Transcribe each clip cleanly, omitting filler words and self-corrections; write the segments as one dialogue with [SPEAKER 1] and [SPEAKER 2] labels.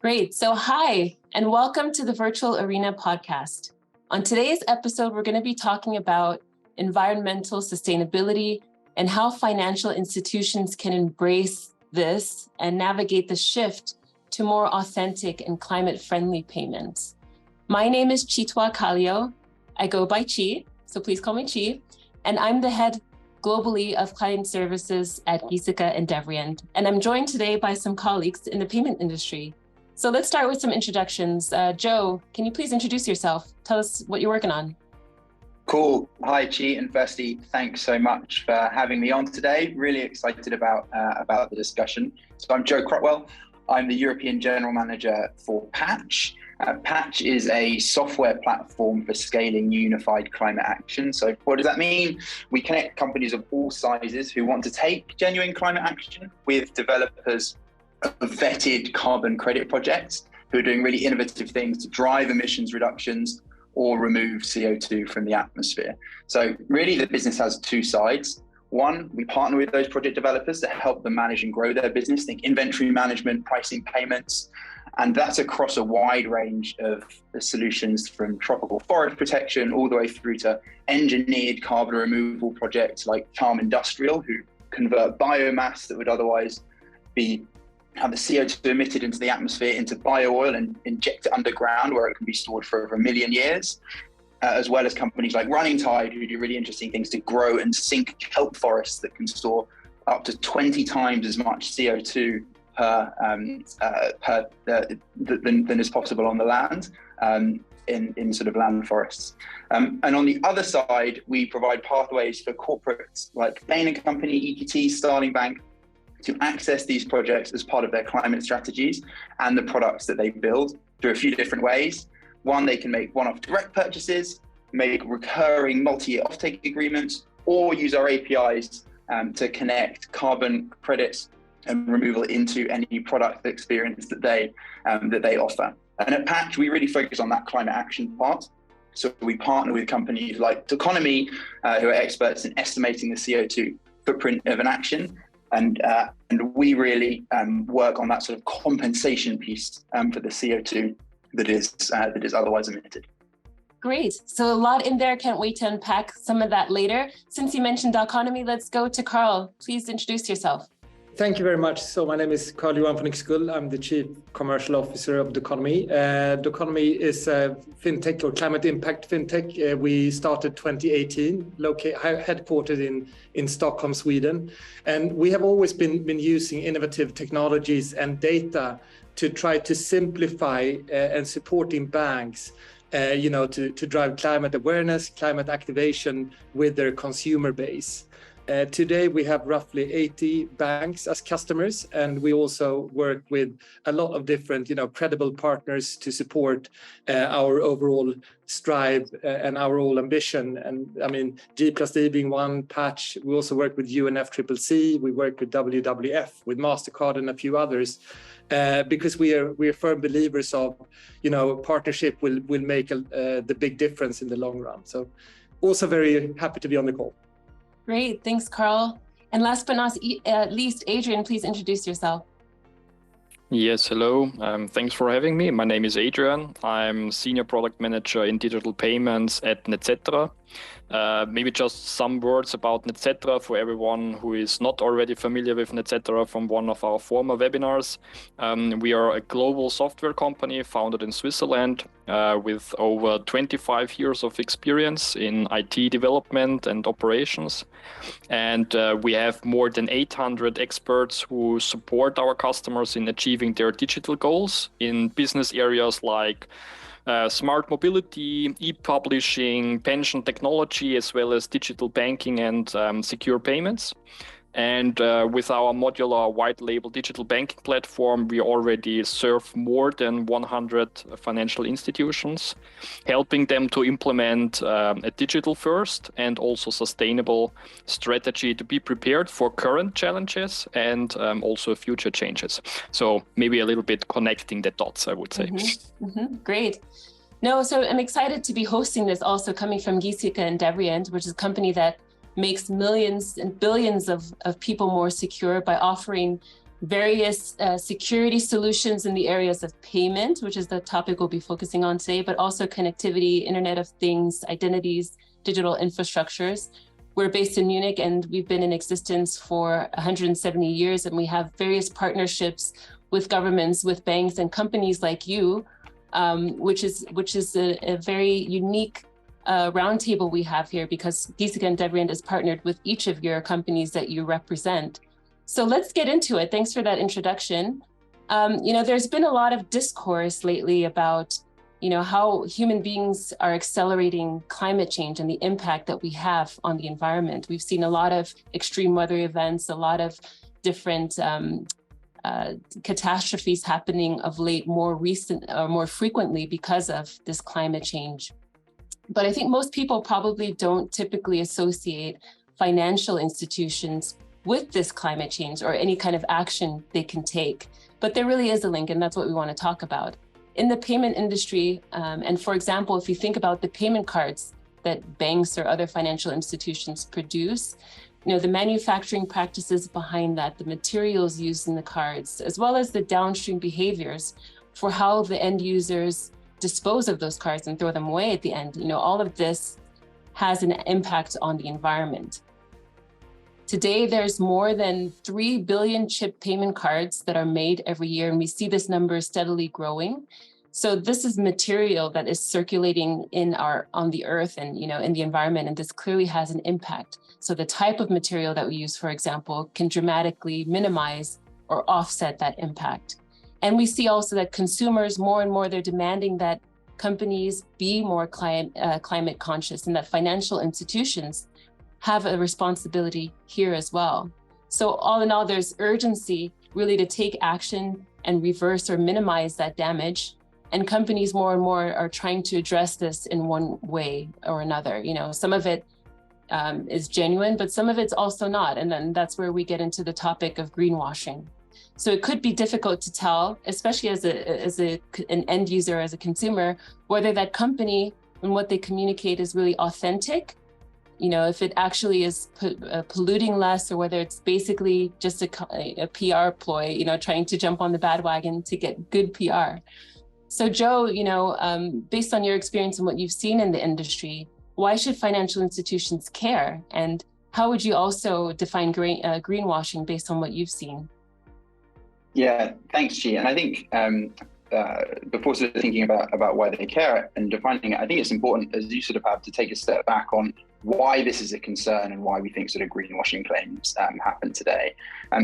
[SPEAKER 1] Great. So hi, and welcome to the Virtual Arena podcast. On today's episode, we're going to be talking about environmental sustainability and how financial institutions can embrace this and navigate the shift to more authentic and climate-friendly payments. My name is Chitua Kalio. I go by Chi, so please call me Chi. And I'm the head globally of client services at Giesecke & Devrient. And I'm joined today by some colleagues in the payment industry. So let's start with some introductions. Joe, can you please introduce yourself? Tell us what you're working on.
[SPEAKER 2] Cool. Hi, Chi, and firstly, thanks so much for having me on today. Really excited about the discussion. So I'm Joe Crotwell. I'm the European General Manager for Patch. Patch is a software platform for scaling unified climate action. So what does that mean? We connect companies of all sizes who want to take genuine climate action with developers of vetted carbon credit projects who are doing really innovative things to drive emissions reductions or remove CO2 from the atmosphere. So really the business has two sides. One, we partner with those project developers to help them manage and grow their business, think inventory management, pricing, payments, and that's across a wide range of solutions from tropical forest protection all the way through to engineered carbon removal projects like Farm Industrial, who convert biomass that would otherwise have the CO2 emitted into the atmosphere into bio-oil and inject it underground where it can be stored for over 1 million years, as well as companies like Running Tide, who do really interesting things to grow and sink kelp forests that can store up to 20 times as much CO2 than is possible on the land in sort of land forests. And on the other side, we provide pathways for corporates like Bain & Company, EQT, Starling Bank, to access these projects as part of their climate strategies and the products that they build through a few different ways. One, they can make one-off direct purchases, make recurring multi-year offtake agreements, or use our APIs to connect carbon credits and removal into any product experience that they offer. And at Patch, we really focus on that climate action part. So we partner with companies like Doconomy, who are experts in estimating the CO2 footprint of an action. And we really work on that sort of compensation piece for the CO2 that is otherwise emitted.
[SPEAKER 1] Great. So a lot in there. Can't wait to unpack some of that later. Since you mentioned Doconomy, let's go to Carl. Please introduce yourself.
[SPEAKER 3] Thank you very much. So my name is Kalio. I'm the Chief Commercial Officer of Doconomy. Doconomy is a fintech or climate impact fintech. We started 2018, headquartered in Stockholm, Sweden. And we have always been using innovative technologies and data to try to simplify and supporting banks to drive climate awareness, climate activation with their consumer base. Today, we have roughly 80 banks as customers, and we also work with a lot of different, credible partners to support our overall strive and our overall ambition. And I mean, G+D being one, Patch. We also work with UNFCCC. We work with WWF, with MasterCard, and a few others, because we are firm believers of, partnership will make the big difference in the long run. So, also very happy to be on the call.
[SPEAKER 1] Great, thanks, Carl. And last but not least, Adrian, please introduce yourself.
[SPEAKER 4] Yes, hello. Thanks for having me. My name is Adrian. I'm Senior Product Manager in Digital Payments at Netcetera. Maybe just some words about Netcetera for everyone who is not already familiar with Netcetera from one of our former webinars. We are a global software company founded in Switzerland with over 25 years of experience in IT development and operations. And we have more than 800 experts who support our customers in achieving their digital goals in business areas like smart mobility, e-publishing, pension technology, as well as digital banking and secure payments. And with our modular white label digital banking platform, we already serve more than 100 financial institutions, helping them to implement a digital first and also sustainable strategy to be prepared for current challenges and also future changes. So maybe a little bit connecting the dots, I would say.
[SPEAKER 1] Great. No, so I'm excited to be hosting this also coming from Giesecke & Devrient, which is a company that makes millions and billions of people more secure by offering various security solutions in the areas of payment, which is the topic we'll be focusing on today, but also connectivity, Internet of Things, identities, digital infrastructures. We're based in Munich and we've been in existence for 170 years, and we have various partnerships with governments, with banks and companies like you, which is a very unique roundtable we have here, because Giesecke and Devrient is partnered with each of your companies that you represent. So let's get into it. Thanks for that introduction. There's been a lot of discourse lately about, how human beings are accelerating climate change and the impact that we have on the environment. We've seen a lot of extreme weather events, a lot of different catastrophes happening of late, more frequently because of this climate change. But I think most people probably don't typically associate financial institutions with this climate change or any kind of action they can take. But there really is a link, and that's what we want to talk about. In the payment industry, and for example, if you think about the payment cards that banks or other financial institutions produce, the manufacturing practices behind that, the materials used in the cards, as well as the downstream behaviors for how the end users dispose of those cards and throw them away at the end, all of this has an impact on the environment. Today, there's more than 3 billion chip payment cards that are made every year, and we see this number steadily growing. So this is material that is circulating on the earth and in the environment, and this clearly has an impact. So the type of material that we use, for example, can dramatically minimize or offset that impact. And we see also that consumers, more and more, they're demanding that companies be more climate conscious, and that financial institutions have a responsibility here as well. So all in all, there's urgency really to take action and reverse or minimize that damage. And companies more and more are trying to address this in one way or another. Some of it is genuine, but some of it's also not. And then that's where we get into the topic of greenwashing. So it could be difficult to tell, especially as an end user, as a consumer, whether that company and what they communicate is really authentic, if it actually is polluting less, or whether it's basically just a PR ploy, trying to jump on the bandwagon to get good PR. So Joe, based on your experience and what you've seen in the industry, why should financial institutions care? And how would you also define greenwashing based on what you've seen?
[SPEAKER 2] Yeah, thanks, Chi. And I think before sort of thinking about why they care and defining it, I think it's important, as you sort of have, to take a step back on why this is a concern and why we think sort of greenwashing claims happen today.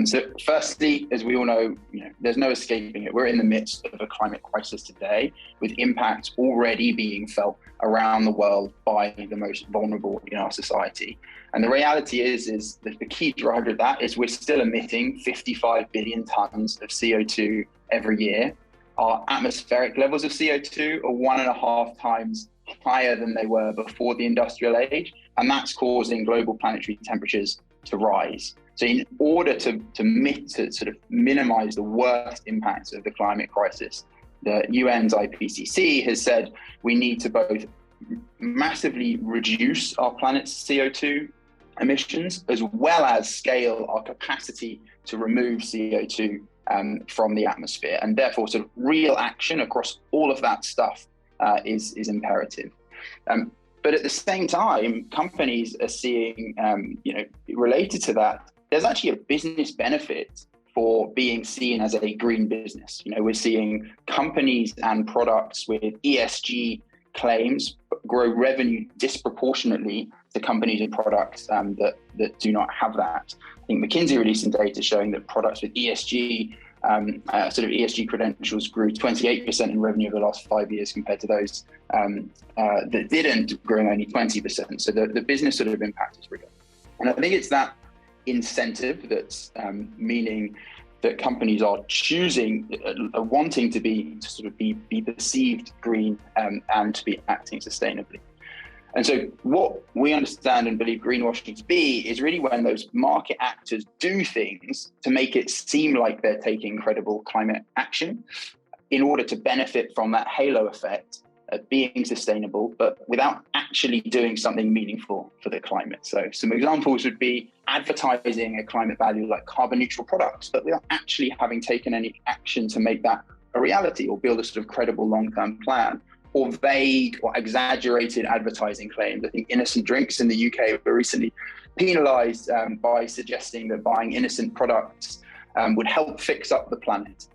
[SPEAKER 2] So firstly, as we all know, there's no escaping it. We're in the midst of a climate crisis today, with impacts already being felt around the world by the most vulnerable in our society. And the reality is that the key driver of that is we're still emitting 55 billion tons of CO2 every year. Our atmospheric levels of CO2 are 1.5 times higher than they were before the industrial age, and that's causing global planetary temperatures to rise. So in order to sort of minimize the worst impacts of the climate crisis, the UN's IPCC has said we need to both massively reduce our planet's CO2 emissions, as well as scale our capacity to remove CO2 from the atmosphere. And therefore, sort of real action across all of that stuff is imperative. But at the same time, companies are seeing, related to that, there's actually a business benefit for being seen as a green business. We're seeing companies and products with ESG claims grow revenue disproportionately to companies and products that do not have that. I think McKinsey released some data showing that products with ESG ESG credentials grew 28% in revenue over the last 5 years compared to those that didn't, growing only 20%. So the business sort of impact is real. And I think it's that incentive that's meaning that companies are choosing, wanting to be perceived green and to be acting sustainably. And so what we understand and believe greenwashing to be is really when those market actors do things to make it seem like they're taking credible climate action in order to benefit from that halo effect, at being sustainable, but without actually doing something meaningful for the climate. So some examples would be advertising a climate value like carbon neutral products, but without actually having taken any action to make that a reality or build a sort of credible long-term plan, or vague or exaggerated advertising claims. I think innocent drinks in the UK were recently penalized by suggesting that buying innocent products would help fix up the planet.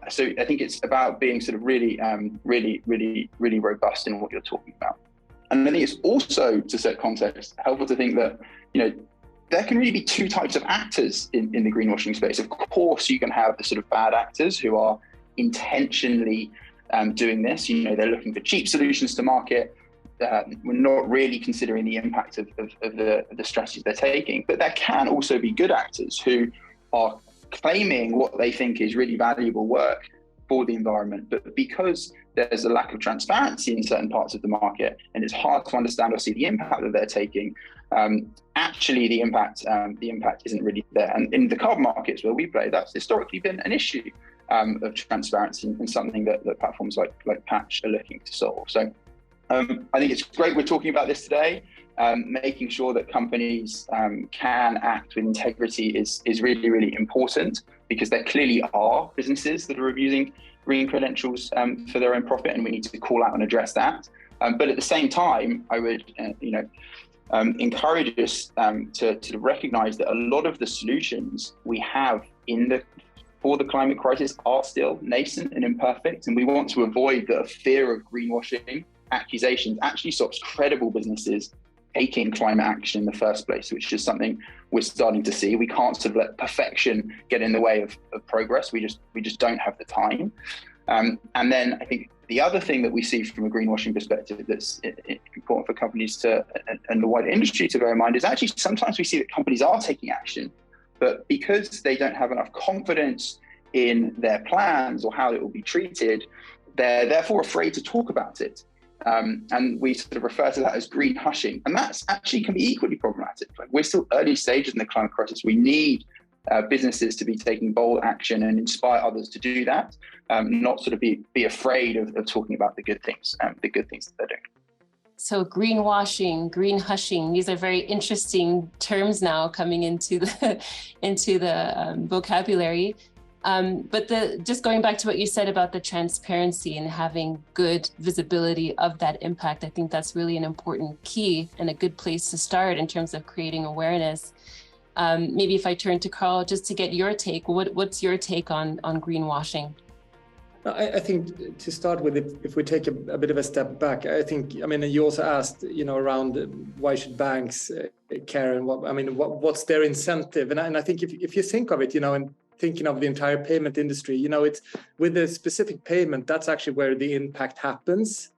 [SPEAKER 2] So I think it's about being sort of really robust in what you're talking about. And I think it's also, to set context, helpful to think that, there can really be two types of actors in the greenwashing space. Of course, you can have the sort of bad actors who are intentionally doing this. They're looking for cheap solutions to market. We're not really considering the impact of the strategies they're taking. But there can also be good actors who are claiming what they think is really valuable work for the environment, but because there's a lack of transparency in certain parts of the market and it's hard to understand or see the impact that they're taking, actually the impact isn't really there. And in the carbon markets where we play, that's historically been an issue of transparency and something that platforms like Patch are looking to solve. So I think it's great we're talking about this today. Making sure that companies can act with integrity is really, really important, because there clearly are businesses that are abusing green credentials for their own profit, and we need to call out and address that. But at the same time, I would encourage us to recognize that a lot of the solutions we have for the climate crisis are still nascent and imperfect, and we want to avoid the fear of greenwashing accusations actually stops credible businesses taking climate action in the first place, which is something we're starting to see. We can't sort of let perfection get in the way of progress. We just don't have the time. And then I think the other thing that we see from a greenwashing perspective that's important for companies and the wider industry to bear in mind is actually sometimes we see that companies are taking action, but because they don't have enough confidence in their plans or how it will be treated, they're therefore afraid to talk about it. And we sort of refer to that as green hushing. And that's actually can be equally problematic. Like, we're still early stages in the climate crisis. We need businesses to be taking bold action and inspire others to do that, not sort of be afraid of talking about the good things that they're doing.
[SPEAKER 1] So greenwashing, green hushing, these are very interesting terms now coming into the vocabulary. But just going back to what you said about the transparency and having good visibility of that impact, I think that's really an important key and a good place to start in terms of creating awareness. Maybe if I turn to Carl, just to get your take, what's your take on greenwashing?
[SPEAKER 3] I think to start with, if we take a bit of a step back, you also asked, around why should banks care and what's their incentive? And I think if you think of it, and thinking of the entire payment industry, it's with a specific payment, that's actually where the impact happens.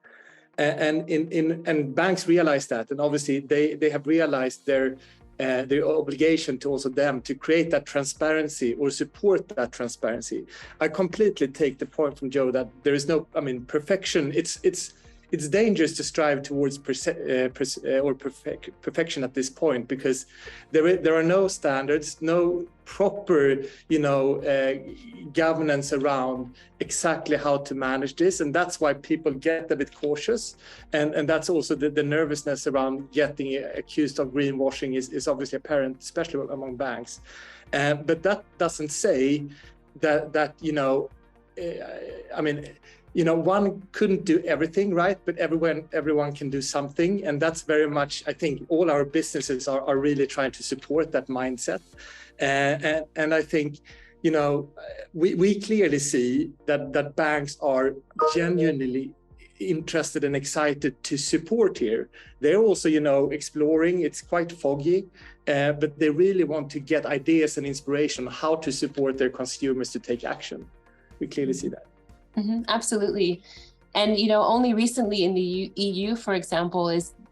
[SPEAKER 3] And banks realize that. And obviously they have realized their obligation to also them to create that transparency or support that transparency. I completely take the point from Joe that there is no, perfection. It's dangerous to strive towards perfection at this point, because there are no standards, no proper, governance around exactly how to manage this, and that's why people get a bit cautious, and that's also the nervousness around getting accused of greenwashing is obviously apparent, especially among banks. But that doesn't say that one couldn't do everything right, but everyone can do something. And that's very much, I think, all our businesses are really trying to support that mindset. And I think, we clearly see that banks are genuinely interested and excited to support here. They're also, exploring, it's quite foggy, but they really want to get ideas and inspiration on how to support their consumers to take action. We clearly see that.
[SPEAKER 1] Mm-hmm, absolutely. And, only recently in the EU, for example,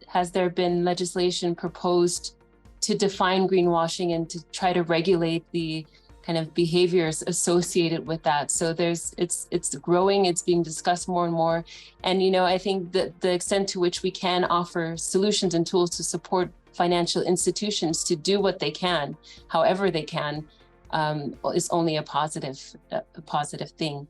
[SPEAKER 1] has there been legislation proposed to define greenwashing and to try to regulate the kind of behaviors associated with that. So it's growing, it's being discussed more and more. And, I think that the extent to which we can offer solutions and tools to support financial institutions to do what they can, however they can, is only a positive thing.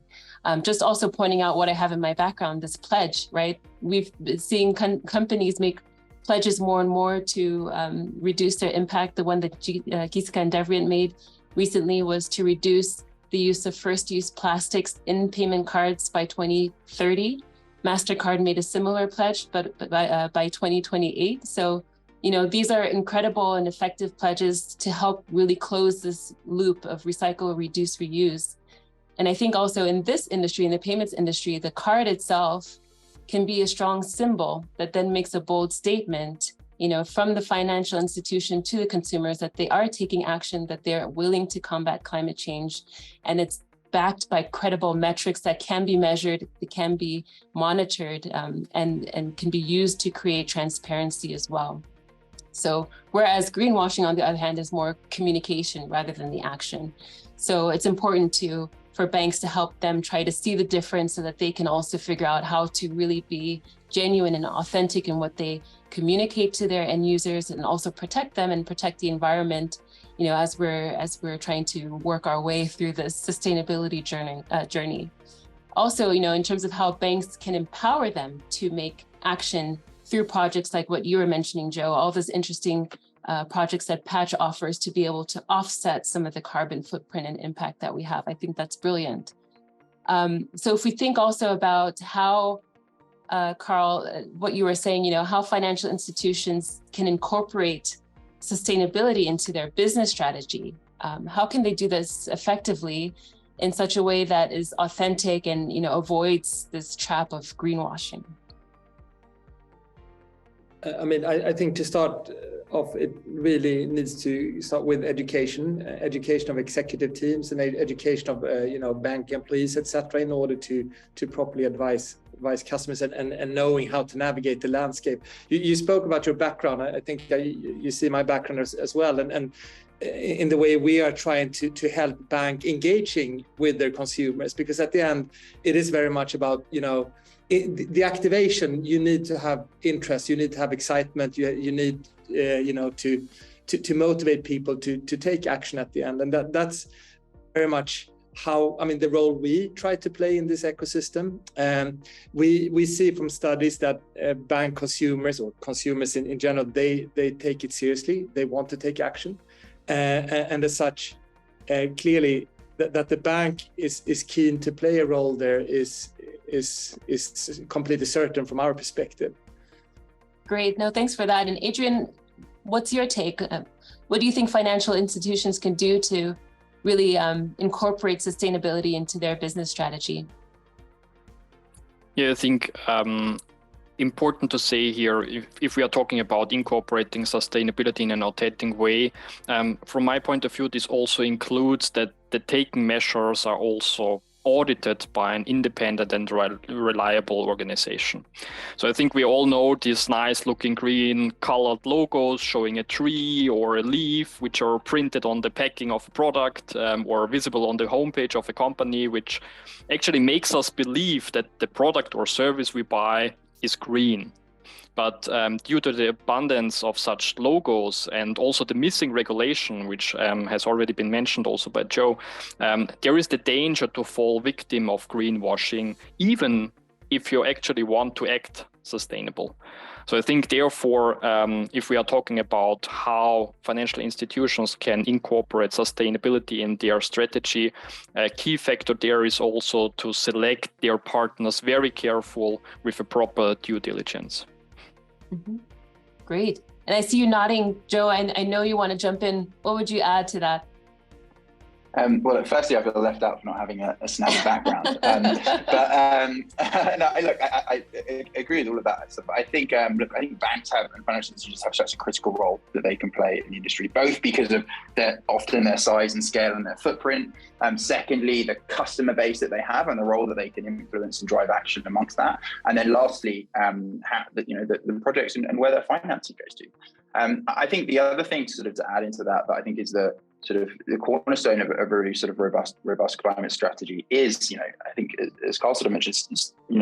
[SPEAKER 1] Just also pointing out what I have in my background, this pledge, right? We've been seeing companies make pledges more and more to reduce their impact. The one that Giska and Devrient made recently was to reduce the use of first-use plastics in payment cards by 2030. MasterCard made a similar pledge, but by 2028. So, these are incredible and effective pledges to help really close this loop of recycle, reduce, reuse. And I think also in this industry, in the payments industry, the card itself can be a strong symbol that then makes a bold statement, from the financial institution to the consumers that they are taking action, that they're willing to combat climate change. And it's backed by credible metrics that can be measured, that can be monitored, and can be used to create transparency as well. So whereas greenwashing, on the other hand, is more communication rather than the action. So it's important for banks to help them try to see the difference so that they can also figure out how to really be genuine and authentic in what they communicate to their end users, and also protect them and protect the environment, as we're trying to work our way through this sustainability journey. Also, in terms of how banks can empower them to make action through projects like what you were mentioning, Joe, all those interesting projects that Patch offers to be able to offset some of the carbon footprint and impact that we have. I think that's brilliant. So if we think also about how, Carl, what you were saying, how financial institutions can incorporate sustainability into their business strategy, how can they do this effectively in such a way that is authentic and, avoids this trap of greenwashing?
[SPEAKER 3] I think to start off, it really needs to start with education of executive teams and education of bank employees, etc., in order to properly advise customers and knowing how to navigate the landscape. You spoke about your background. I think you see my background as well, and in the way we are trying to help bank engaging with their consumers, because at the end it is very much about the activation. You need to have interest, you need to have excitement, you need to motivate people to take action at the end, and that's very much how the role we try to play in this ecosystem. We see from studies that bank consumers, or consumers in general, they take it seriously, they want to take action, and as such, clearly that the bank is keen to play a role there is completely certain from our perspective.
[SPEAKER 1] Great, no, thanks for that. And Adrian, what's your take? What do you think financial institutions can do to really incorporate sustainability into their business strategy?
[SPEAKER 4] Yeah, I think important to say here, if we are talking about incorporating sustainability in an authentic way, from my point of view, this also includes that the taken measures are also audited by an independent and reliable organization. So I think we all know these nice looking green colored logos showing a tree or a leaf, which are printed on the packing of a product or visible on the homepage of a company, which actually makes us believe that the product or service we buy is green. But due to the abundance of such logos and also the missing regulation, which has already been mentioned also by Joe, there is the danger to fall victim of greenwashing, even if you actually want to act sustainable. So I think, therefore, if we are talking about how financial institutions can incorporate sustainability in their strategy, a key factor there is also to select their partners very careful with a proper due diligence.
[SPEAKER 1] Mm-hmm. Great. And I see you nodding, Joe. I know you want to jump in. What would you add to that?
[SPEAKER 2] Well, firstly, I feel left out for not having a snappy background. No, look, I agree with all of that stuff. I think, I think banks and financial institutions have such a critical role that they can play in the industry, both because of often their size and scale and their footprint. Secondly, the customer base that they have and the role that they can influence and drive action amongst that. And then lastly, the projects and where their financing goes to. I think the other thing to add into that I think is the cornerstone of a really robust climate strategy is, I think, as Carl mentioned,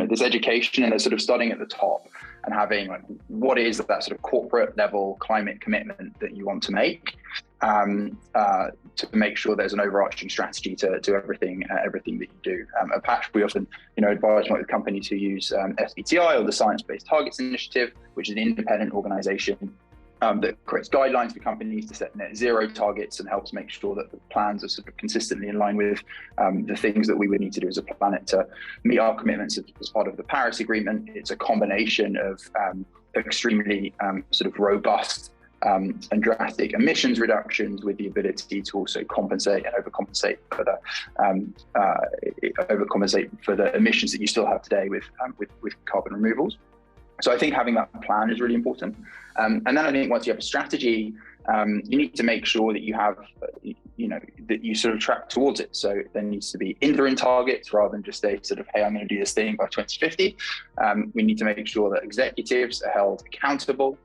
[SPEAKER 2] this education and starting at the top and having what is that corporate level climate commitment that you want to make. to make sure there's an overarching strategy to everything that you do. At Patch, we often advise with companies who use SBTI, or the Science Based Targets Initiative, which is an independent organization that creates guidelines for companies to set net zero targets and helps make sure that the plans are sort of consistently in line with the things that we would need to do as a planet to meet our commitments as part of the Paris Agreement. It's a combination of extremely sort of robust and drastic emissions reductions, with the ability to also compensate and overcompensate for the emissions that you still have today with carbon removals. So I think having that plan is really important. And then I think once you have a strategy, you need to make sure that you have, that you sort of track towards it. So there needs to be interim targets rather than just a sort of, hey, I'm going to do this thing by 2050. We need to make sure that executives are held accountable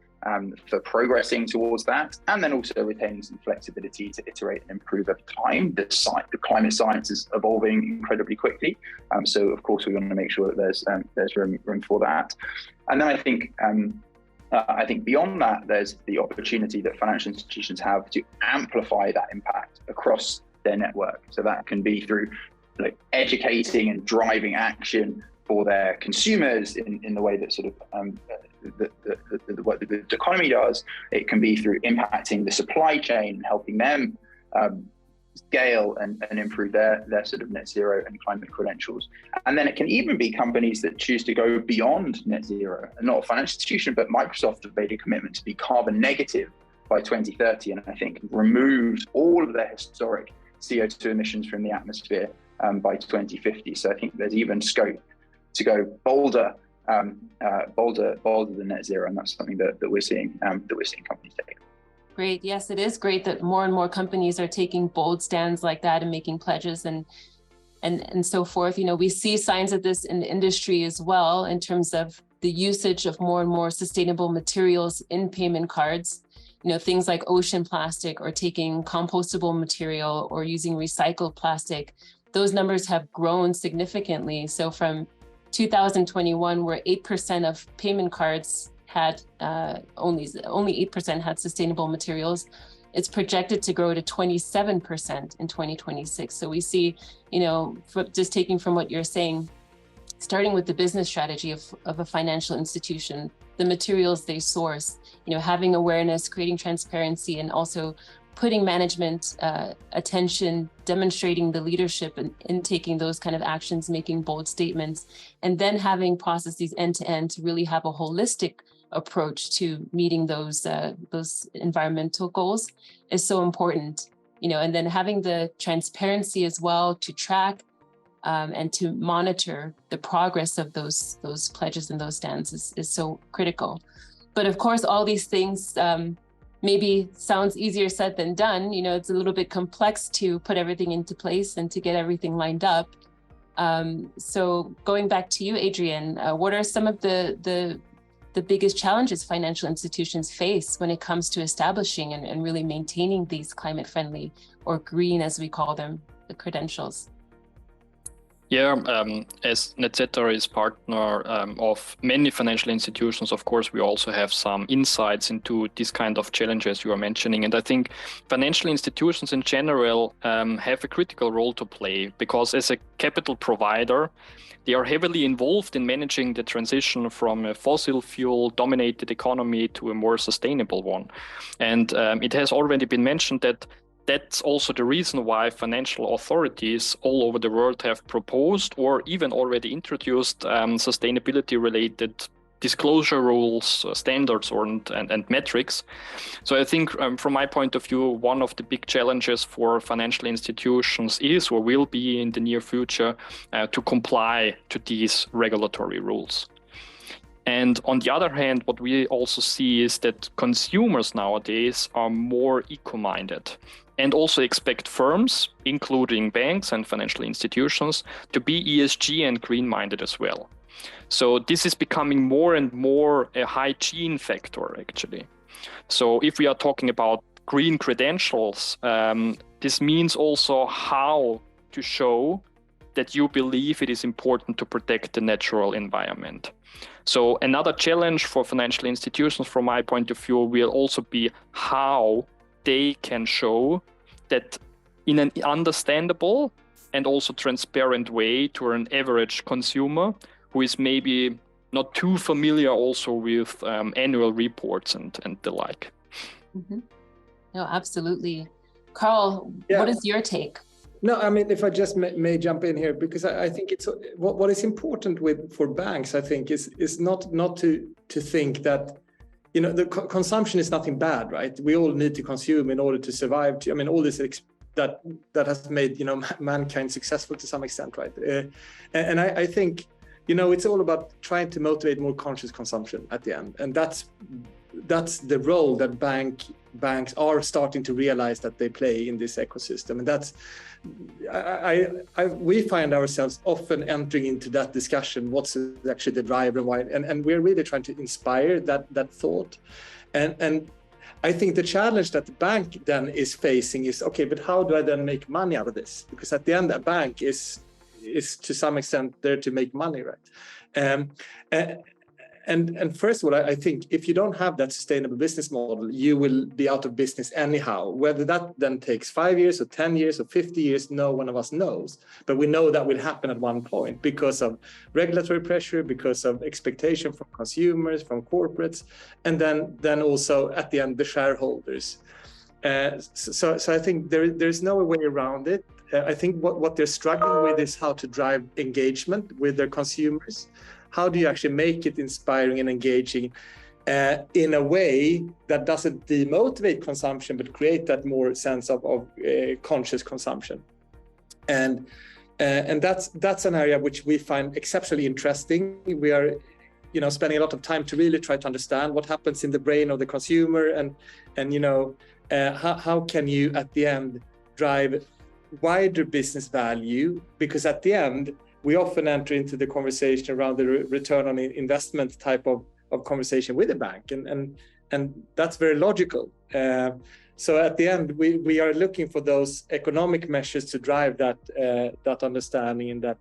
[SPEAKER 2] for progressing towards that, and then also retaining some flexibility to iterate and improve over time. The climate science is evolving incredibly quickly, so of course we want to make sure that there's room for that. And then I think beyond that, there's the opportunity that financial institutions have to amplify that impact across their network. So that can be through educating and driving action for their consumers in the way that sort of what the Doconomy does. It can be through impacting the supply chain and helping them scale and improve their sort of net zero and climate credentials. And then it can even be companies that choose to go beyond net zero. And not a financial institution, but Microsoft have made a commitment to be carbon negative by 2030, and I think removed all of their historic CO2 emissions from the atmosphere by 2050. So I think there's even scope to go bolder than net zero, and that's something that we're seeing companies take.
[SPEAKER 1] Great. Yes, it is great that more and more companies are taking bold stands like that and making pledges and so forth. We see signs of this in the industry as well, in terms of the usage of more and more sustainable materials in payment cards. Things like ocean plastic, or taking compostable material, or using recycled plastic. Those numbers have grown significantly. So from 2021, where 8% of payment cards had only 8% had sustainable materials, it's projected to grow to 27% in 2026. So we see, just taking from what you're saying, starting with the business strategy of a financial institution, the materials they source, having awareness, creating transparency, and also putting management attention, demonstrating the leadership in taking those kind of actions, making bold statements, and then having processes end to end to really have a holistic approach to meeting those environmental goals is so important. And then having the transparency as well to track and to monitor the progress of those pledges and those stands is so critical. But of course, all these things maybe sounds easier said than done. It's a little bit complex to put everything into place and to get everything lined up. So going back to you, Adrian, what are some of the biggest challenges financial institutions face when it comes to establishing and really maintaining these climate friendly, or green as we call them, the credentials?
[SPEAKER 4] Yeah, as Netcetera is partner of many financial institutions, of course, we also have some insights into this kind of challenges you are mentioning. And I think financial institutions in general have a critical role to play, because as a capital provider, they are heavily involved in managing the transition from a fossil fuel dominated economy to a more sustainable one. And it has already been mentioned that that's also the reason why financial authorities all over the world have proposed or even already introduced sustainability-related disclosure rules, standards, and metrics. So I think from my point of view, one of the big challenges for financial institutions is, or will be in the near future, to comply to these regulatory rules. And on the other hand, what we also see is that consumers nowadays are more eco-minded, and also expect firms, including banks and financial institutions, to be ESG and green-minded as well. So this is becoming more and more a hygiene factor, actually. So if we are talking about green credentials, this means also how to show that you believe it is important to protect the natural environment. So another challenge for financial institutions, from my point of view, will also be how they can show that in an understandable and also transparent way to an average consumer who is maybe not too familiar also with annual reports and the like.
[SPEAKER 1] Mm-hmm. No, absolutely. Carl, what is your take?
[SPEAKER 3] No, I mean, if I just may jump in here, because I think it's what is important for banks, I think, is not to think that, you know, the consumption is nothing bad, right? We all need to consume in order to survive. I mean, all this that has made, you know, mankind successful to some extent, right? And I think, you know, it's all about trying to motivate more conscious consumption at the end, and that's the role that banks are starting to realize that they play in this ecosystem. And that's we find ourselves often entering into that discussion. What's actually the driver and why? And we're really trying to inspire that thought. And I think the challenge that the bank then is facing is, okay, but how do I then make money out of this? Because at the end, a bank is to some extent there to make money, right? And first of all, I think if you don't have that sustainable business model, you will be out of business anyhow. Whether that then takes 5 years or 10 years or 50 years, no one of us knows. But we know that will happen at one point because of regulatory pressure, because of expectation from consumers, from corporates, and then also at the end, the shareholders. So I think there's no way around it. I think what they're struggling with is how to drive engagement with their consumers. How do you actually make it inspiring and engaging in a way that doesn't demotivate consumption, but create that more sense of conscious consumption? And that's an area which we find exceptionally interesting. We are, you know, spending a lot of time to really try to understand what happens in the brain of the consumer, and you know, how can you at the end drive wider business value? Because at the end, we often enter into the conversation around the return on investment type of conversation with the bank, and that's very logical. So at the end, we are looking for those economic measures to drive that understanding and that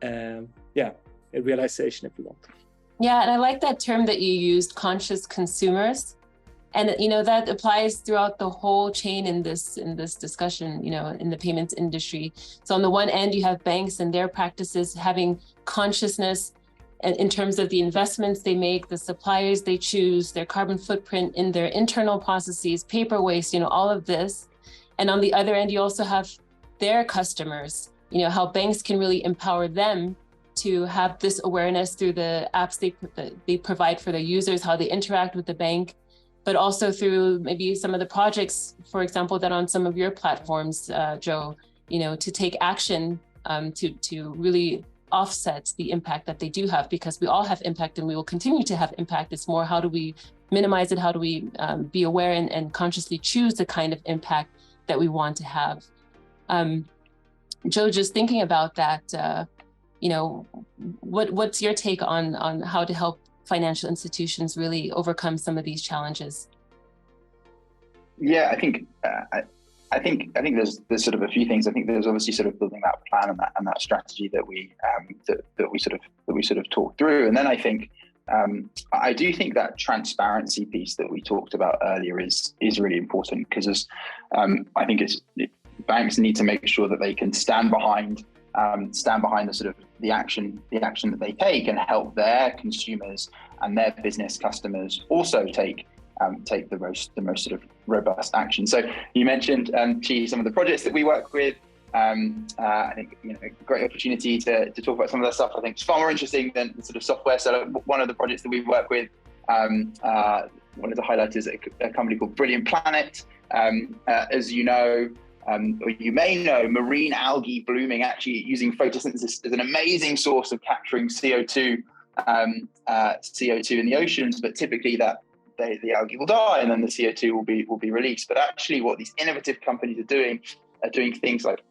[SPEAKER 3] a realization, if you want.
[SPEAKER 1] Yeah, and I like that term that you used, conscious consumers. And, you know, that applies throughout the whole chain in this discussion, you know, in the payments industry. So on the one end, you have banks and their practices having consciousness in terms of the investments they make, the suppliers they choose, their carbon footprint in their internal processes, paper waste, you know, all of this. And on the other end, you also have their customers, you know, how banks can really empower them to have this awareness through the apps they provide for their users, how they interact with the bank, but also through maybe some of the projects, for example, that on some of your platforms, Joe, you know, to take action to really offset the impact that they do have, because we all have impact and we will continue to have impact. It's more, how do we minimize it? How do we be aware and consciously choose the kind of impact that we want to have? Joe, just thinking about that, you know, what's your take on how to help financial institutions really overcome some of these challenges?
[SPEAKER 2] Yeah, I think there's sort of a few things. I think there's obviously sort of building that plan and that strategy that we sort of talked through, and then I think I do think that transparency piece that we talked about earlier is really important, because I think banks need to make sure that they can stand behind the sort of the action that they take, and help their consumers and their business customers also take the most sort of robust action. So you mentioned, Chi, some of the projects that we work with. I think, you know, a great opportunity to talk about some of that stuff. I think it's far more interesting than the sort of software. So one of the projects that we work with, one of the highlights is a company called Brilliant Planet. As you know, or you may know, marine algae blooming, actually using photosynthesis as an amazing source of capturing CO2 in the oceans. But typically the algae will die and then the CO2 will be released. But actually, what these innovative companies are doing things like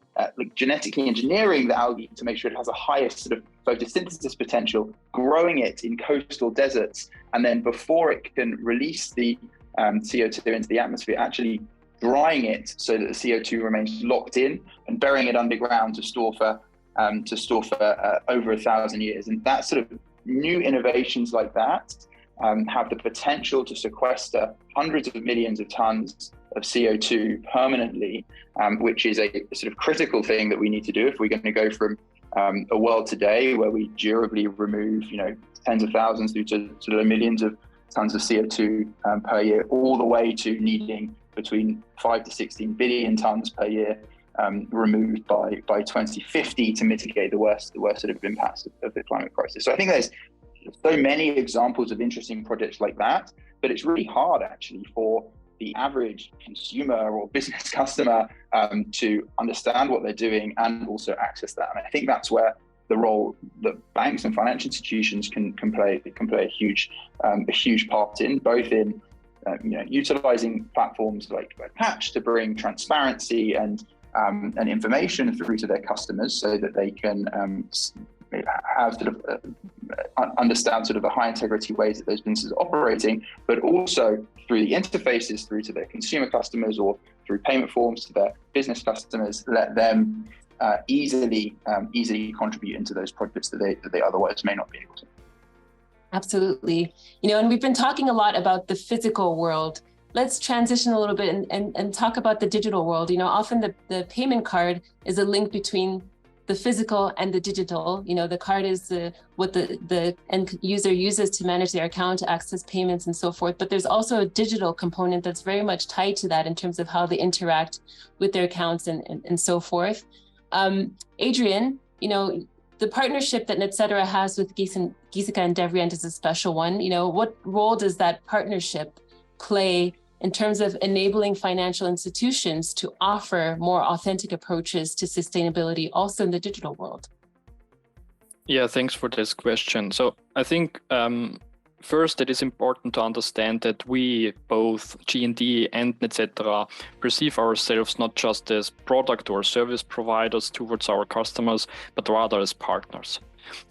[SPEAKER 2] genetically engineering the algae to make sure it has a highest sort of photosynthesis potential, growing it in coastal deserts, and then before it can release the CO2 into the atmosphere, actually drying it so that the CO2 remains locked in, and burying it underground to store for over 1,000 years. And that sort of new innovations like that have the potential to sequester hundreds of millions of tons CO2 permanently, which is a sort of critical thing that we need to do if we're going to go from a world today where we durably remove, tens of thousands through to sort of millions of tons of CO2 per year, all the way to needing between 5 to 16 billion tons per year removed by 2050 to mitigate the worst sort of impacts of the climate crisis. So I think there's so many examples of interesting projects like that, but it's really hard actually for the average consumer or business customer to understand what they're doing and also access that. And I think that's where the role that banks and financial institutions can play a huge part in, both in utilizing platforms like Patch to bring transparency and information through to their customers, so that they can have understand the high integrity ways that those businesses are operating, but also through the interfaces through to their consumer customers or through payment forms to their business customers, let them easily contribute into those projects that they otherwise may not be able to.
[SPEAKER 1] Absolutely. And we've been talking a lot about the physical world. Let's transition a little bit and talk about the digital world. Often the payment card is a link between the physical and the digital. The card is what the end user uses to manage their account, to access payments and so forth. But there's also a digital component that's very much tied to that in terms of how they interact with their accounts and so forth. Adrian, the partnership that Netcetera has with Giesecke and Devrient is a special one. What role does that partnership play in terms of enabling financial institutions to offer more authentic approaches to sustainability also in the digital world?
[SPEAKER 4] Yeah, thanks for this question. So I think first, it is important to understand that we, both G&D and Netcetera, perceive ourselves not just as product or service providers towards our customers, but rather as partners.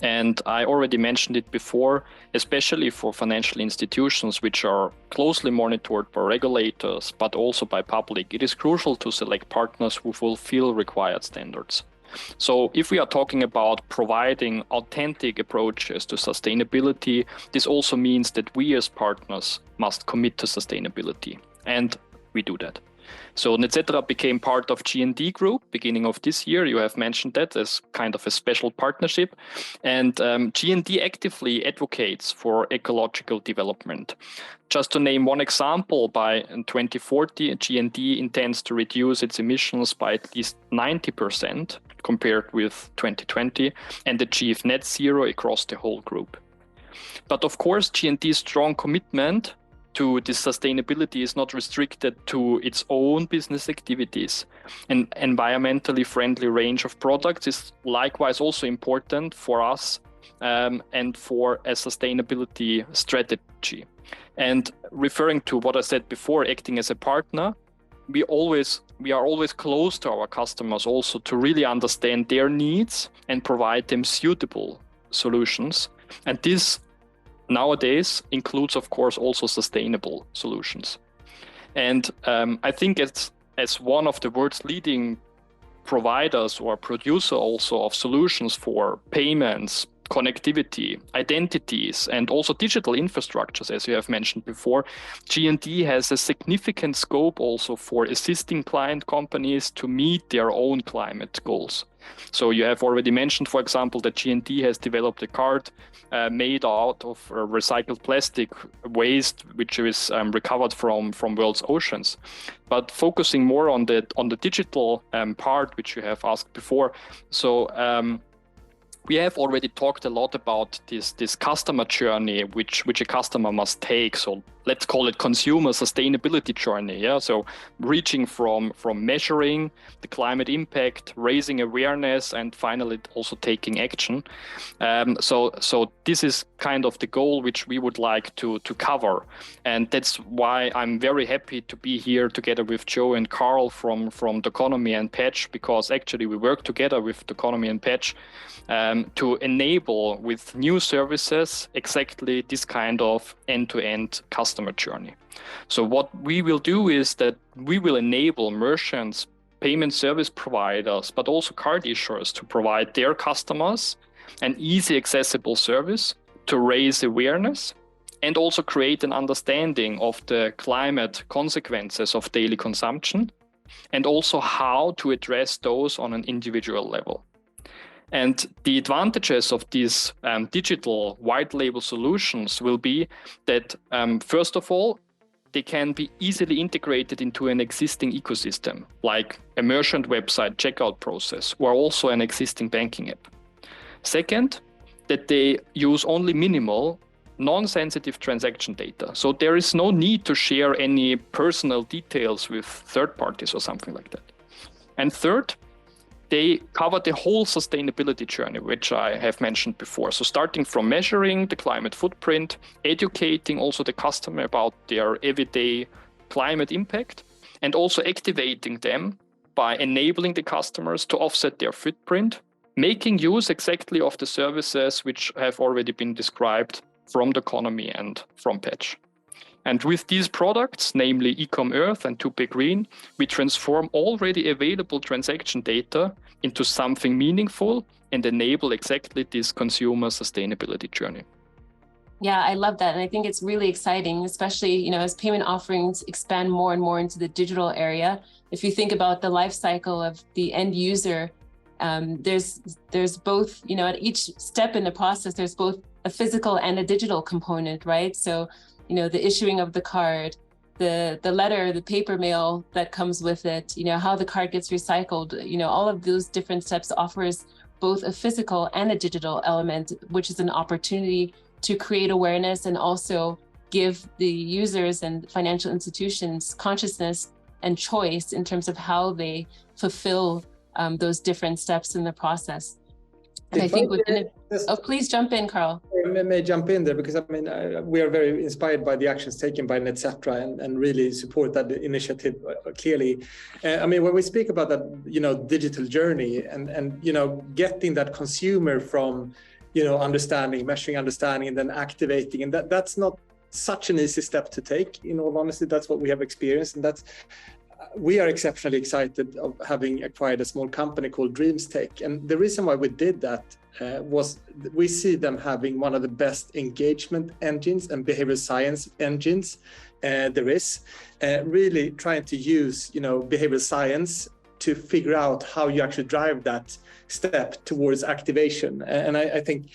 [SPEAKER 4] And I already mentioned it before, especially for financial institutions which are closely monitored by regulators, but also by public, it is crucial to select partners who fulfill required standards. So if we are talking about providing authentic approaches to sustainability, this also means that we as partners must commit to sustainability, and we do that. So Netcetera became part of G&D Group beginning of this year. You have mentioned that as kind of a special partnership. And G&D actively advocates for ecological development. Just to name one example, by 2040, G&D intends to reduce its emissions by at least 90% compared with 2020 and achieve net zero across the whole group. But of course, G&D's strong commitment to this sustainability is not restricted to its own business activities. An environmentally friendly range of products is likewise also important for us and for a sustainability strategy. And referring to what I said before, acting as a partner, we are always close to our customers also to really understand their needs and provide them suitable solutions. And this nowadays includes, of course, also sustainable solutions. And I think as one of the world's leading providers or producer also of solutions for payments, connectivity, identities, and also digital infrastructures, as you have mentioned before, G&D has a significant scope also for assisting client companies to meet their own climate goals. So you have already mentioned, for example, that G&D has developed a card made out of recycled plastic waste, which is recovered from world's oceans. But focusing more on the digital part, which you have asked before, so we have already talked a lot about this customer journey, which a customer must take. So let's call it consumer sustainability journey. Yeah. So reaching from measuring the climate impact, raising awareness, and finally also taking action. So this is kind of the goal which we would like to cover, and that's why I'm very happy to be here together with Joe and Carl from Doconomy and Patch, because actually we work together with Doconomy and Patch to enable with new services exactly this kind of end-to-end customer journey. So what we will do is that we will enable merchants, payment service providers, but also card issuers to provide their customers an easy accessible service to raise awareness and also create an understanding of the climate consequences of daily consumption, and also how to address those on an individual level. And the advantages of these digital white label solutions will be that, first of all, they can be easily integrated into an existing ecosystem, like a merchant website checkout process, or also an existing banking app. Second, that they use only minimal, non-sensitive transaction data. So there is no need to share any personal details with third parties or something like that. And third, they cover the whole sustainability journey, which I have mentioned before. So starting from measuring the climate footprint, educating also the customer about their everyday climate impact, and also activating them by enabling the customers to offset their footprint, making use exactly of the services which have already been described from Doconomy and from Patch. And with these products, namely Ecom Earth and 2Pay Green, we transform already available transaction data into something meaningful and enable exactly this consumer sustainability journey.
[SPEAKER 1] Yeah, I love that. And I think it's really exciting, especially, as payment offerings expand more and more into the digital area. If you think about the life cycle of the end user, there's both, at each step in the process, there's both a physical and a digital component, right? So, the issuing of the card, the letter, the paper mail that comes with it, how the card gets recycled, all of those different steps offers both a physical and a digital element, which is an opportunity to create awareness and also give the users and financial institutions consciousness and choice in terms of how they fulfill those different steps in the process. And I think please jump in, Carl.
[SPEAKER 3] I may jump in there because we are very inspired by the actions taken by Netcetera and really support that initiative clearly. When we speak about that, digital journey and getting that consumer from, understanding, measuring understanding, and then activating, and that's not such an easy step to take. In all honesty, that's what we have experienced, and we are exceptionally excited of having acquired a small company called Tech. And the reason why we did that was we see them having one of the best engagement engines and behavioral science engines there is, really trying to use, behavioral science to figure out how you actually drive that step towards activation. And I think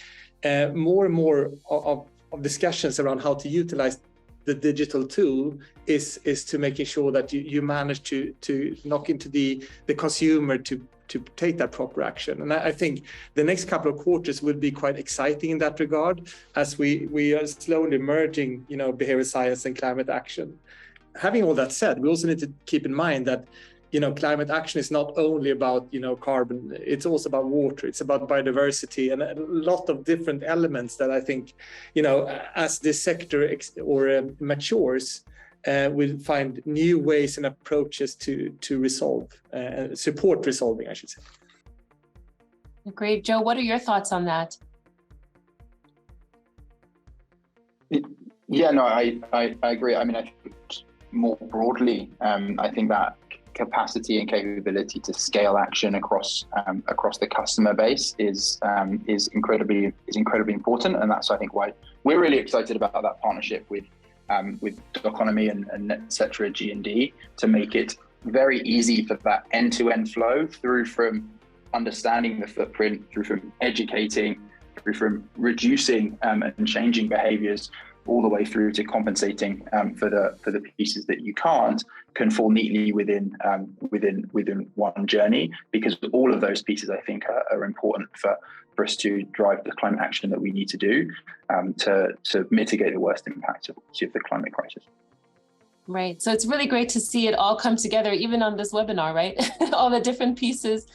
[SPEAKER 3] more and more of discussions around how to utilize the digital tool is to making sure that you manage to knock into the consumer to take that proper action. And I think the next couple of quarters will be quite exciting in that regard, as we are slowly merging, behavioral science and climate action. Having all that said, we also need to keep in mind that climate action is not only about, carbon, it's also about water, it's about biodiversity and a lot of different elements that I think, as this sector matures, we'll find new ways and approaches to resolve, support resolving, I should say.
[SPEAKER 1] Great. Joe, what are your thoughts on that?
[SPEAKER 2] Yeah, no, I agree. I think more broadly, I think that capacity and capability to scale action across the customer base is incredibly important, and that's, I think, why we're really excited about that partnership with Doconomy and Netcetera G&D to make it very easy for that end-to-end flow, through from understanding the footprint, through from educating, through from reducing and changing behaviors, all the way through to compensating for the pieces that you can fall neatly within one journey, because all of those pieces, I think, are important for us to drive the climate action that we need to do to mitigate the worst impacts of the climate crisis.
[SPEAKER 1] Right. So it's really great to see it all come together, even on this webinar, right? All the different pieces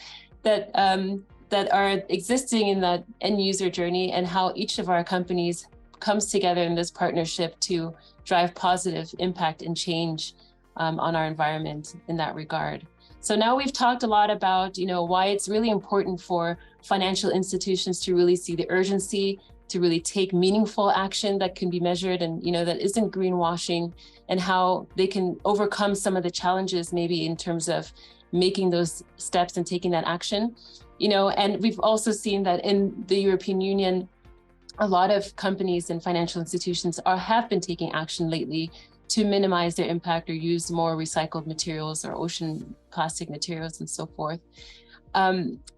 [SPEAKER 1] that are existing in that end user journey, and how each of our companies comes together in this partnership to drive positive impact and change on our environment in that regard. So now we've talked a lot about, why it's really important for financial institutions to really see the urgency, to really take meaningful action that can be measured and, that isn't greenwashing, and how they can overcome some of the challenges maybe in terms of making those steps and taking that action. And we've also seen that in the European Union, a lot of companies and financial institutions have been taking action lately to minimize their impact or use more recycled materials or ocean plastic materials and so forth.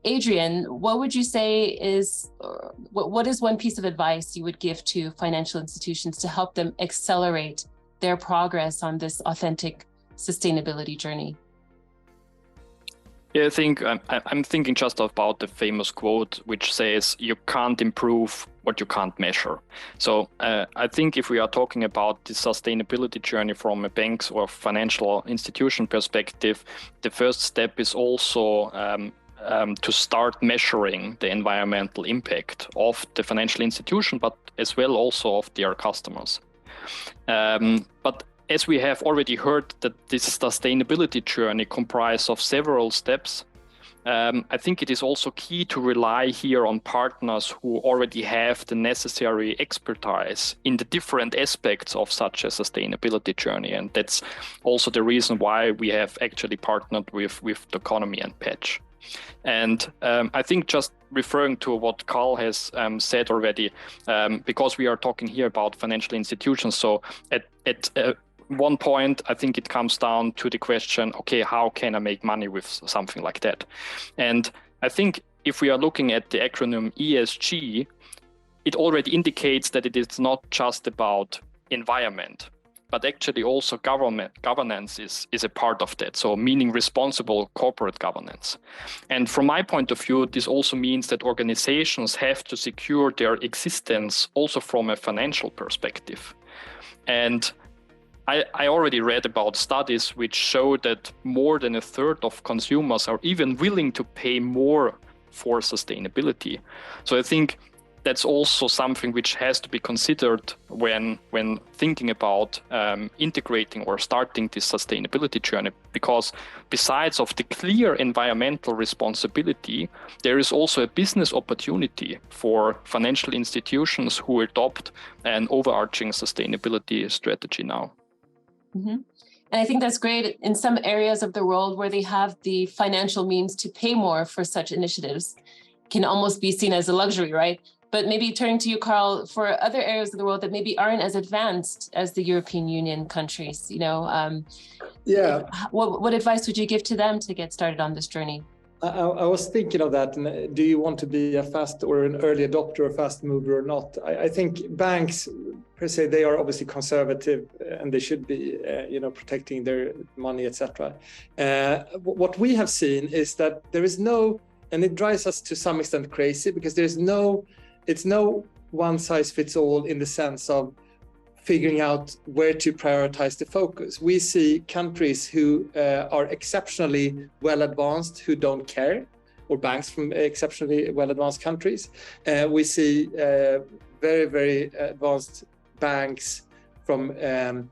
[SPEAKER 1] Adrian, what would you say is, what is one piece of advice you would give to financial institutions to help them accelerate their progress on this authentic sustainability journey?
[SPEAKER 4] Yeah, I think I'm thinking just about the famous quote, which says, you can't improve what you can't measure. So I think if we are talking about the sustainability journey from a bank's or financial institution perspective, the first step is also to start measuring the environmental impact of the financial institution, but as well also of their customers. But as we have already heard that this sustainability journey comprises of several steps, I think it is also key to rely here on partners who already have the necessary expertise in the different aspects of such a sustainability journey. And that's also the reason why we have actually partnered with Doconomy and Patch. And I think just referring to what Carl has said already, because we are talking here about financial institutions, so at one point, I think it comes down to the question, okay, how can I make money with something like that? And I think if we are looking at the acronym ESG, it already indicates that it is not just about environment, but actually also governance is a part of that. So meaning responsible corporate governance. And from my point of view, this also means that organizations have to secure their existence also from a financial perspective. And I already read about studies which show that more than a third of consumers are even willing to pay more for sustainability. So I think that's also something which has to be considered when thinking about integrating or starting this sustainability journey, because besides of the clear environmental responsibility, there is also a business opportunity for financial institutions who adopt an overarching sustainability strategy now.
[SPEAKER 1] Mm-hmm. And I think that's great in some areas of the world where they have the financial means to pay more for such initiatives, can almost be seen as a luxury, right? But maybe turning to you, Carl, for other areas of the world that maybe aren't as advanced as the European Union countries, what advice would you give to them to get started on this journey?
[SPEAKER 3] I was thinking of that. Do you want to be a fast or an early adopter or fast mover or not? I think banks, per se, they are obviously conservative and they should be, protecting their money, etc. What we have seen is that there is no, and it drives us to some extent crazy, because it's no one size fits all in the sense of figuring out where to prioritize the focus. We see countries who are exceptionally well advanced who don't care, or banks from exceptionally well advanced countries. We see very, very advanced banks from, very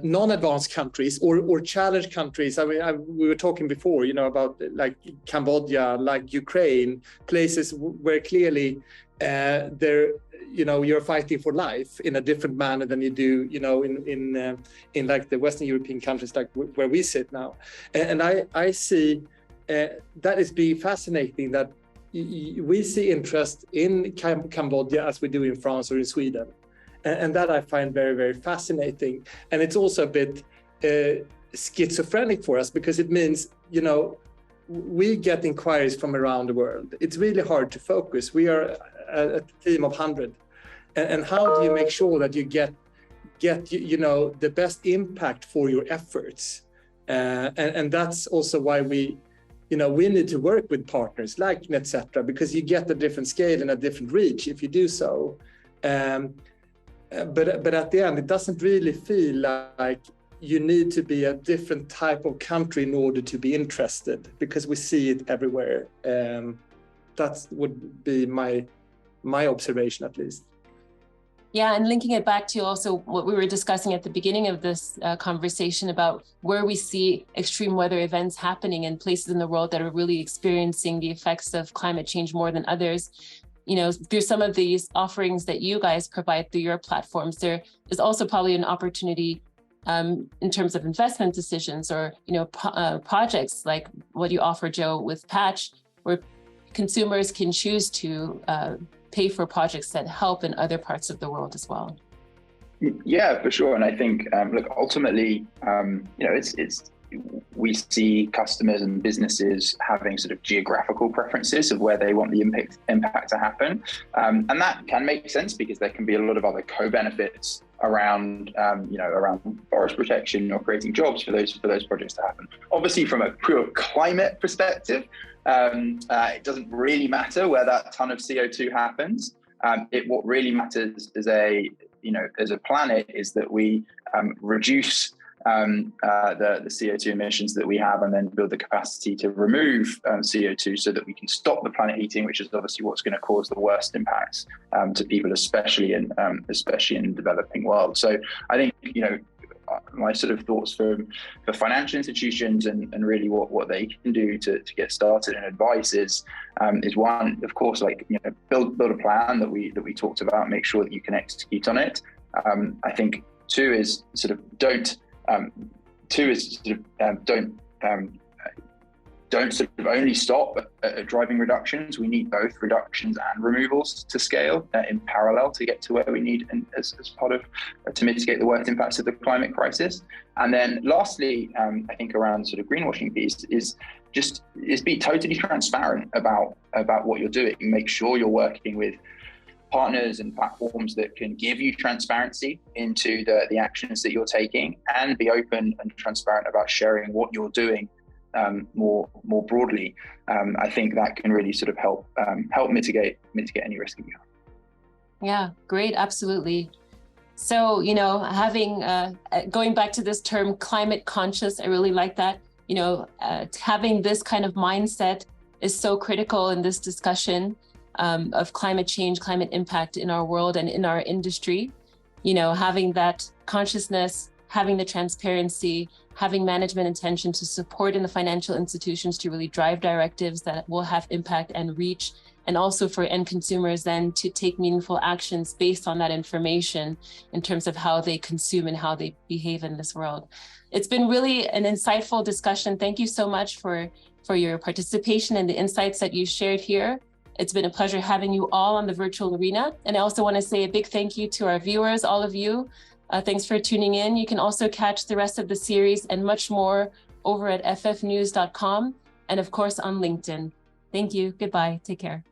[SPEAKER 3] non-advanced countries or challenged countries. I mean, we were talking before, about like Cambodia, like Ukraine, places where clearly you're fighting for life in a different manner than you do, in like the Western European countries, like where we sit now. And I see that is being fascinating, that we see interest in Cambodia as we do in France or in Sweden. And that I find very, very fascinating. And it's also a bit schizophrenic for us, because it means, we get inquiries from around the world. It's really hard to focus. We are a team of 100. And how do you make sure that you get the best impact for your efforts? And that's also why we need to work with partners like Netcetera, because you get a different scale and a different reach if you do so. But at the end, it doesn't really feel like you need to be a different type of country in order to be interested, because we see it everywhere. That would be my observation, at least.
[SPEAKER 1] Yeah, and linking it back to also what we were discussing at the beginning of this conversation about where we see extreme weather events happening in places in the world that are really experiencing the effects of climate change more than others. Through some of these offerings that you guys provide through your platforms, there is also probably an opportunity in terms of investment decisions or, projects like what you offer, Joe, with Patch, where consumers can choose to pay for projects that help in other parts of the world as well.
[SPEAKER 2] Yeah, for sure. And I think, look, ultimately, we see customers and businesses having sort of geographical preferences of where they want the impact to happen. And that can make sense because there can be a lot of other co-benefits around, around forest protection or creating jobs for those projects to happen. Obviously, from a pure climate perspective, it doesn't really matter where that ton of CO2 happens. What really matters as a planet is that we reduce the CO2 emissions that we have, and then build the capacity to remove CO2 so that we can stop the planet heating, which is obviously what's going to cause the worst impacts to people, especially in the developing world. So I think, my sort of thoughts for financial institutions and really what they can do to get started, and advice is one, of course, build a plan that we talked about, make sure that you can execute on it. I think two is don't sort of only stop at driving reductions. We need both reductions and removals to scale in parallel to get to where we need, and as part of to mitigate the worst impacts of the climate crisis. And then lastly, I think around sort of greenwashing piece is be totally transparent about what you're doing. Make sure you're working with partners and platforms that can give you transparency into the actions that you're taking, and be open and transparent about sharing what you're doing more broadly. I think that can really sort of help mitigate any risk that you have.
[SPEAKER 1] Yeah, great, absolutely. So, having going back to this term climate conscious, I really like that. Having this kind of mindset is so critical in this discussion of climate change, climate impact in our world and in our industry. Having that consciousness, having the transparency, having management intention to support in the financial institutions to really drive directives that will have impact and reach, and also for end consumers then to take meaningful actions based on that information in terms of how they consume and how they behave in this world. It's been really an insightful discussion. Thank you so much for your participation and the insights that you shared here. It's been a pleasure having you all on the virtual arena. And I also want to say a big thank you to our viewers, all of you. Thanks for tuning in. You can also catch the rest of the series and much more over at ffnews.com and of course on LinkedIn. Thank you. Goodbye. Take care.